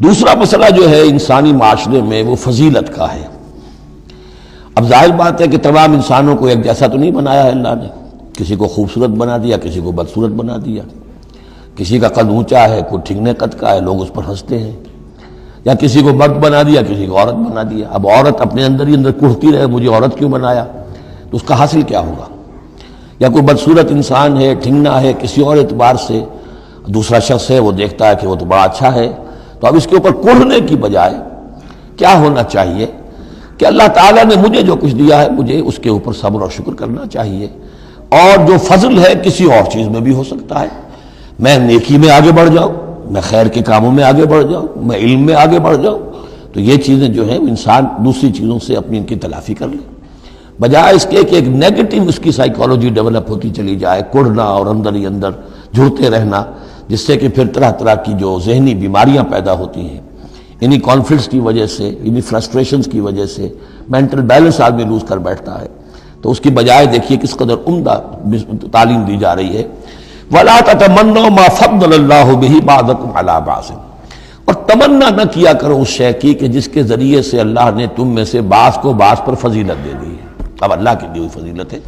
دوسرا مسئلہ جو ہے انسانی معاشرے میں وہ فضیلت کا ہے۔ اب ظاہر بات ہے کہ تمام انسانوں کو ایک جیسا تو نہیں بنایا ہے اللہ نے، کسی کو خوبصورت بنا دیا، کسی کو بدصورت بنا دیا، کسی کا قد اونچا ہے، کوئی ٹھگنے قد کا ہے، لوگ اس پر ہنستے ہیں، یا کسی کو مرد بنا دیا، کسی کو عورت بنا دیا۔ اب عورت اپنے اندر ہی اندر کڑھتی رہے مجھے عورت کیوں بنایا، تو اس کا حاصل کیا ہوگا؟ یا کوئی بدصورت انسان ہے، ٹھگنا ہے کسی اور اعتبار سے، دوسرا شخص ہے وہ دیکھتا ہے کہ وہ تو بڑا اچھا ہے، تو اب اس کے اوپر کڑھنے کی بجائے کیا ہونا چاہیے کہ اللہ تعالیٰ نے مجھے جو کچھ دیا ہے مجھے اس کے اوپر صبر اور شکر کرنا چاہیے، اور جو فضل ہے کسی اور چیز میں بھی ہو سکتا ہے، میں نیکی میں آگے بڑھ جاؤں، میں خیر کے کاموں میں آگے بڑھ جاؤں، میں علم میں آگے بڑھ جاؤں، تو یہ چیزیں جو ہیں انسان دوسری چیزوں سے اپنی ان کی تلافی کر لے، بجائے اس کے کہ ایک نیگیٹو اس کی سائیکالوجی ڈیولپ ہوتی چلی جائے، کڑھنا اور اندر ہی اندر جھڑتے رہنا، جس سے کہ پھر طرح طرح کی جو ذہنی بیماریاں پیدا ہوتی ہیں، انہی کانفلکٹس کی وجہ سے، انہی فرسٹریشنز کی وجہ سے مینٹل بیلنس آدمی لوز کر بیٹھتا ہے۔ تو اس کی بجائے دیکھیے کس قدر عمدہ تعلیم دی جا رہی ہے، وَلَا تَتَمَنَّوْا مَا فَضَّلَ اللَّهُ بِهِ بَعْضَكُمْ عَلَىٰ بَعْضٍ، اور تمنا نہ کیا کرو اس شے کی کہ جس کے ذریعے سے اللہ نے تم میں سے بعض کو بعض پر فضیلت دے دی ہے۔ اب اللہ کی دی ہوئی فضیلت ہے،